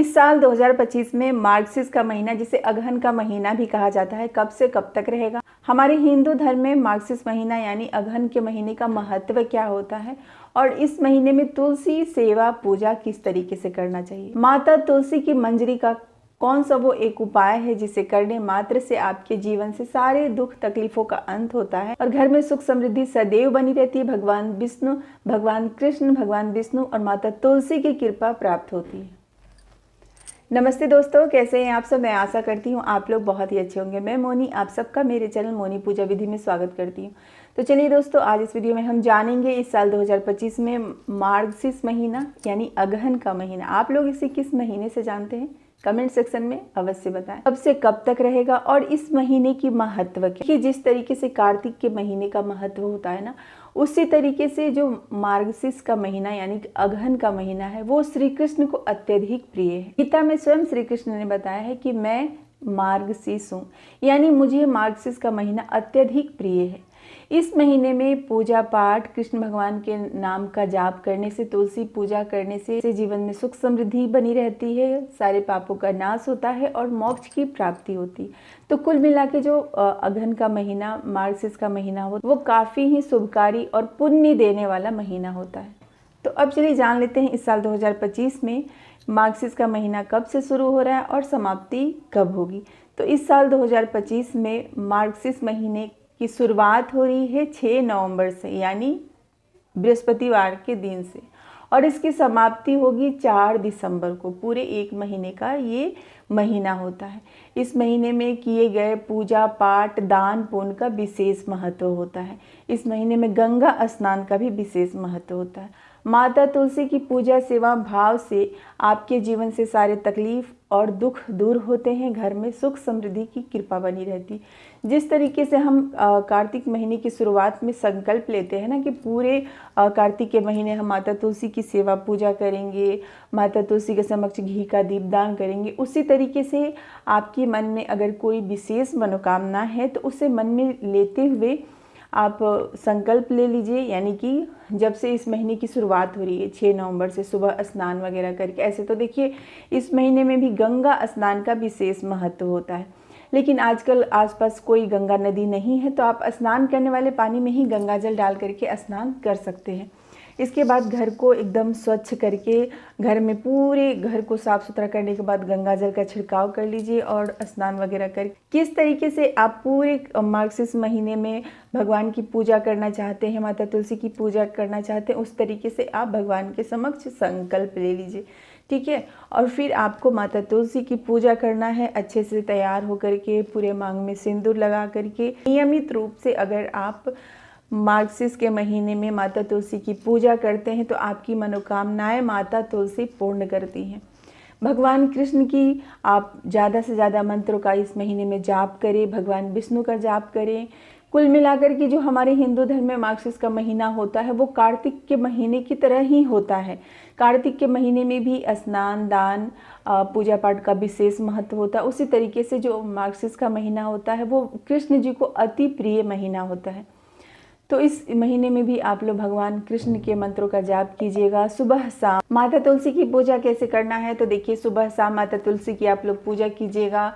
इस साल 2025 में मार्गशीर्ष का महीना, जिसे अगहन का महीना भी कहा जाता है, कब से कब तक रहेगा? हमारे हिंदू धर्म में मार्गशीर्ष महीना यानी अगहन के महीने का महत्व क्या होता है और इस महीने में तुलसी सेवा पूजा किस तरीके से करना चाहिए? माता तुलसी की मंजरी का कौन सा वो एक उपाय है जिसे करने मात्र से आपके जीवन से सारे दुख तकलीफों का अंत होता है और घर में सुख समृद्धि सदैव बनी रहती है? भगवान विष्णु, भगवान कृष्ण, भगवान विष्णु और माता तुलसी की कृपा प्राप्त होती है। नमस्ते दोस्तों, कैसे हैं आप सब? मैं आशा करती हूँ आप लोग बहुत ही अच्छे होंगे। मैं मोनी आप सबका मेरे चैनल मोनी पूजा विधि में स्वागत करती हूँ। तो चलिए दोस्तों, आज इस वीडियो में हम जानेंगे इस साल 2025 में मार्गशीर्ष महीना यानी अगहन का महीना, आप लोग इसे किस महीने से जानते हैं? कमेंट सेक्शन में अवश्य बताएं। कब से कब तक रहेगा और इस महीने की महत्व क्या है? जिस तरीके से कार्तिक के महीने का महत्व होता है ना, उसी तरीके से जो मार्गशीर्ष का महीना यानी अगहन का महीना है वो श्री कृष्ण को अत्यधिक प्रिय है। गीता में स्वयं श्री कृष्ण ने बताया है कि मैं मार्गशीर्ष हूँ, यानी मुझे मार्गशीर्ष का महीना अत्यधिक प्रिय है। इस महीने में पूजा पाठ, कृष्ण भगवान के नाम का जाप करने से, तुलसी पूजा करने से जीवन में सुख समृद्धि बनी रहती है, सारे पापों का नाश होता है और मोक्ष की प्राप्ति होती है। तो कुल मिला के जो अगहन का महीना, मार्गशीर्ष का महीना हो, वो काफ़ी ही शुभकारी और पुण्य देने वाला महीना होता है। तो अब चलिए जान लेते हैं इस साल 2025 में मार्गशीर्ष का महीना कब से शुरू हो रहा है और समाप्ति कब होगी। तो इस साल 2025 में मार्गशीर्ष महीने की शुरुआत हो रही है 6 नवंबर से, यानी बृहस्पतिवार के दिन से, और इसकी समाप्ति होगी 4 दिसंबर को। पूरे एक महीने का ये महीना होता है। इस महीने में किए गए पूजा पाठ, दान पुण्य का विशेष महत्व होता है। इस महीने में गंगा स्नान का भी विशेष महत्व होता है। माता तुलसी की पूजा सेवा भाव से आपके जीवन से सारे तकलीफ और दुख दूर होते हैं, घर में सुख समृद्धि की कृपा बनी रहती। जिस तरीके से हम कार्तिक महीने की शुरुआत में संकल्प लेते हैं ना कि पूरे कार्तिक के महीने हम माता तुलसी की सेवा पूजा करेंगे, माता तुलसी के समक्ष घी का दीपदान करेंगे, उसी तरीके से आपके मन में अगर कोई विशेष मनोकामना है तो उसे मन में लेते हुए आप संकल्प ले लीजिए। यानी कि जब से इस महीने की शुरुआत हो रही है 6 नवंबर से, सुबह स्नान वगैरह करके, ऐसे तो देखिए इस महीने में भी गंगा स्नान का विशेष महत्व होता है, लेकिन आजकल आसपास कोई गंगा नदी नहीं है तो आप स्नान करने वाले पानी में ही गंगा जल डाल करके स्नान कर सकते हैं। इसके बाद घर को एकदम स्वच्छ करके, घर में पूरे घर को साफ़ सुथरा करने के बाद गंगा जल का छिड़काव कर लीजिए और स्नान वगैरह कर किस तरीके से आप पूरे मार्गशीर्ष महीने में भगवान की पूजा करना चाहते हैं, माता तुलसी की पूजा करना चाहते हैं, उस तरीके से आप भगवान के समक्ष संकल्प ले लीजिए, ठीक है। और फिर आपको माता तुलसी की पूजा करना है। अच्छे से तैयार होकर के, पूरे मांग में सिंदूर लगा करके, नियमित रूप से अगर आप मार्गशीर्ष के महीने में माता तुलसी की पूजा करते हैं तो आपकी मनोकामनाएं माता तुलसी पूर्ण करती हैं। भगवान कृष्ण की आप ज़्यादा से ज़्यादा मंत्रों का इस महीने में जाप करें, भगवान विष्णु का जाप करें। कुल मिलाकर के जो हमारे हिंदू धर्म में मार्गशीर्ष का महीना होता है वो कार्तिक के महीने की तरह ही होता है। कार्तिक के महीने में भी स्नान, दान, पूजा पाठ का विशेष महत्व होता है। उसी तरीके से जो मार्गशीर्ष का महीना होता है वो कृष्ण जी को अति प्रिय महीना होता है। तो इस महीने में भी आप लोग भगवान कृष्ण के मंत्रों का जाप कीजिएगा सुबह शाम। माता तुलसी की पूजा कैसे करना है तो देखिए, सुबह शाम माता तुलसी की आप लोग पूजा कीजिएगा।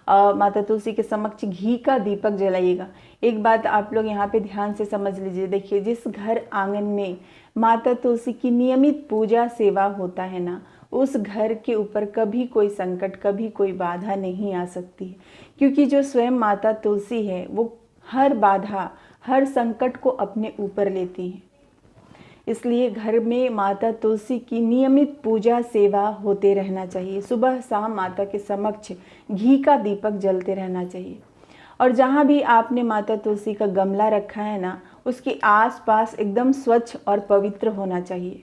माता तुलसी के समक्ष घी का दीपक जलाइएगा। एक बात आप लोग यहाँ पे ध्यान से समझ लीजिए, देखिए जिस घर आंगन में माता तुलसी की नियमित पूजा सेवा होता है ना, उस घर के ऊपर कभी कोई संकट, कभी कोई बाधा नहीं आ सकती है, क्योंकि जो स्वयं माता तुलसी है वो हर बाधा, हर संकट को अपने ऊपर लेती है। इसलिए घर में माता तुलसी की नियमित पूजा सेवा होते रहना चाहिए। सुबह शाम माता के समक्ष घी का दीपक जलते रहना चाहिए। और जहाँ भी आपने माता तुलसी का गमला रखा है ना, उसके आसपास एकदम स्वच्छ और पवित्र होना चाहिए।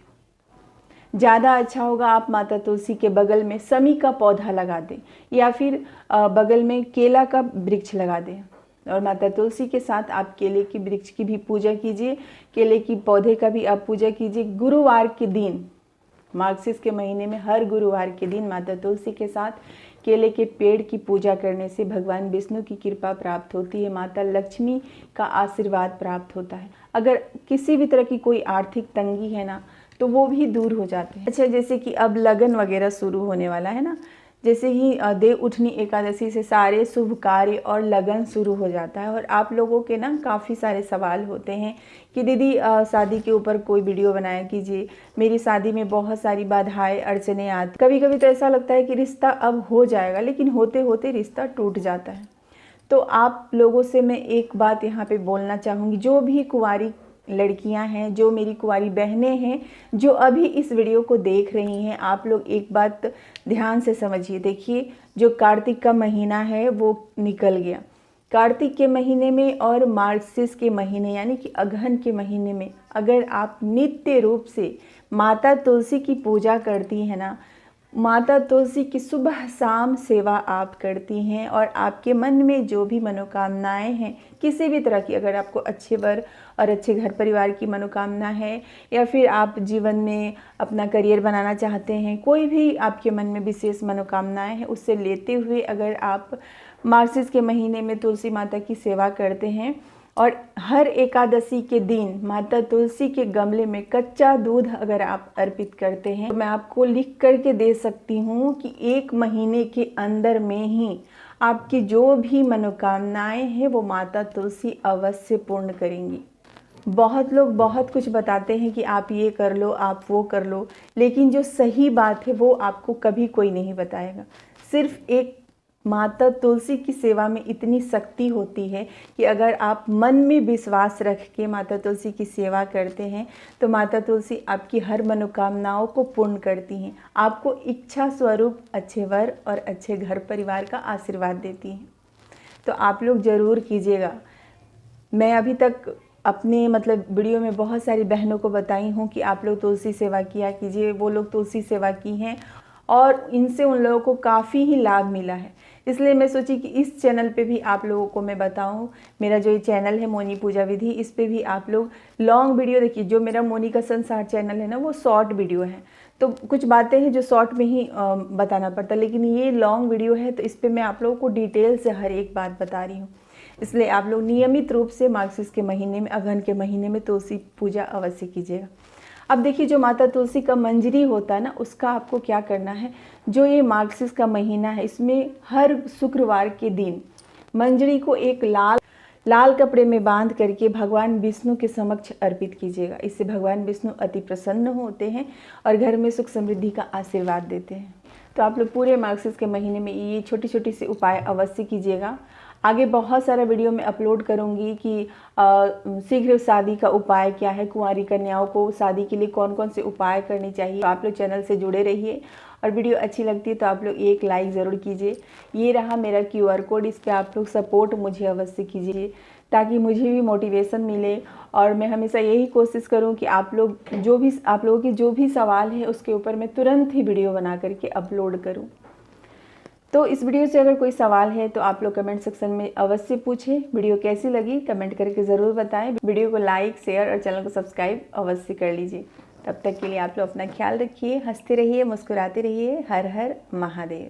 ज़्यादा अच्छा होगा आप माता तुलसी के बगल में समी का पौधा लगा दें या फिर बगल में केला का वृक्ष लगा दें। और माता तुलसी के साथ आप केले की वृक्ष की भी पूजा कीजिए, केले की पौधे का भी आप पूजा कीजिए। गुरुवार के दिन, मार्गशीर्ष के महीने में हर गुरुवार के दिन माता तुलसी के साथ केले के पेड़ की पूजा करने से भगवान विष्णु की कृपा प्राप्त होती है, माता लक्ष्मी का आशीर्वाद प्राप्त होता है। अगर किसी भी तरह की कोई आर्थिक तंगी है ना, तो वो भी दूर हो जाते हैं। अच्छा, जैसे कि अब लगन वगैरह शुरू होने वाला है ना, जैसे ही देव उठनी एकादशी से सारे शुभ कार्य और लगन शुरू हो जाता है। और आप लोगों के ना काफ़ी सारे सवाल होते हैं कि दीदी शादी के ऊपर कोई वीडियो बनाया कीजिए, मेरी शादी में बहुत सारी बाधाएं अड़चने आती। कभी कभी तो ऐसा लगता है कि रिश्ता अब हो जाएगा, लेकिन होते होते रिश्ता टूट जाता है। तो आप लोगों से मैं एक बात यहाँ पे बोलना चाहूँगी, जो भी कुंवारी लड़कियां हैं, जो मेरी कुंवारी बहनें हैं, जो अभी इस वीडियो को देख रही हैं, आप लोग एक बात ध्यान से समझिए। देखिए, जो कार्तिक का महीना है वो निकल गया। कार्तिक के महीने में और मार्गशीर्ष के महीने यानी कि अगहन के महीने में अगर आप नित्य रूप से माता तुलसी की पूजा करती हैं ना, माता तुलसी की सुबह शाम सेवा आप करती हैं, और आपके मन में जो भी मनोकामनाएं हैं किसी भी तरह की, अगर आपको अच्छे वर और अच्छे घर परिवार की मनोकामना है, या फिर आप जीवन में अपना करियर बनाना चाहते हैं, कोई भी आपके मन में विशेष मनोकामनाएं हैं, उससे लेते हुए अगर आप मार्गशीर्ष के महीने में तुलसी माता की सेवा करते हैं और हर एकादशी के दिन माता तुलसी के गमले में कच्चा दूध अगर आप अर्पित करते हैं, तो मैं आपको लिख करके दे सकती हूँ कि 1 महीने के अंदर में ही आपकी जो भी मनोकामनाएं हैं वो माता तुलसी अवश्य पूर्ण करेंगी। बहुत लोग बहुत कुछ बताते हैं कि आप ये कर लो, आप वो कर लो, लेकिन जो सही बात है वो आपको कभी कोई नहीं बताएगा। सिर्फ एक माता तुलसी की सेवा में इतनी शक्ति होती है कि अगर आप मन में विश्वास रख के माता तुलसी की सेवा करते हैं तो माता तुलसी आपकी हर मनोकामनाओं को पूर्ण करती हैं, आपको इच्छा स्वरूप अच्छे वर और अच्छे घर परिवार का आशीर्वाद देती हैं। तो आप लोग ज़रूर कीजिएगा। मैं अभी तक अपने वीडियो में बहुत सारी बहनों को बताई हूँ कि आप लोग तुलसी सेवा किया कीजिए। वो लोग तुलसी सेवा की हैं और इनसे उन लोगों को काफ़ी ही लाभ मिला है। इसलिए मैं सोची कि इस चैनल पे भी आप लोगों को मैं बताऊं। मेरा जो ये चैनल है मोनी पूजा विधि, इस पे भी आप लोग लॉन्ग वीडियो देखिए। जो मेरा मोनी का संसार चैनल है ना, वो शॉर्ट वीडियो है, तो कुछ बातें हैं जो शॉर्ट में ही बताना पड़ता, लेकिन ये लॉन्ग वीडियो है तो इस पर मैं आप लोगों को डिटेल से हर एक बात बता रही हूँ। इसलिए आप लोग नियमित रूप से मार्गशीर्ष के महीने में, अगहन के महीने में तुलसी पूजा अवश्य कीजिएगा। अब देखिए, जो माता तुलसी का मंजरी होता है ना, उसका आपको क्या करना है। जो ये मार्गशीर्ष का महीना है, इसमें हर शुक्रवार के दिन मंजरी को एक लाल कपड़े में बांध करके भगवान विष्णु के समक्ष अर्पित कीजिएगा। इससे भगवान विष्णु अति प्रसन्न होते हैं और घर में सुख समृद्धि का आशीर्वाद देते हैं। तो आप लोग पूरे मार्गशीर्ष के महीने में ये छोटी छोटी सी उपाय अवश्य कीजिएगा। आगे बहुत सारा वीडियो में अपलोड करूंगी कि शीघ्र शादी का उपाय क्या है, कुंवारी कन्याओं को शादी के लिए कौन कौन से उपाय करने चाहिए। तो आप लोग चैनल से जुड़े रहिए, और वीडियो अच्छी लगती है तो आप लोग एक लाइक ज़रूर कीजिए। ये रहा मेरा QR कोड, इस पर आप लोग सपोर्ट मुझे अवश्य कीजिए ताकि मुझे भी मोटिवेशन मिले। और मैं हमेशा यही कोशिश करूं कि आप लोगों के जो भी सवाल है उसके ऊपर मैं तुरंत ही वीडियो बना करके अपलोड करूं। तो इस वीडियो से अगर कोई सवाल है तो आप लोग कमेंट सेक्शन में अवश्य पूछें। वीडियो कैसी लगी कमेंट करके ज़रूर बताएं। वीडियो को लाइक, शेयर और चैनल को सब्सक्राइब अवश्य कर लीजिए। तब तक के लिए आप लोग अपना ख्याल रखिए, हंसते रहिए, मुस्कुराते रहिए। हर हर महादेव।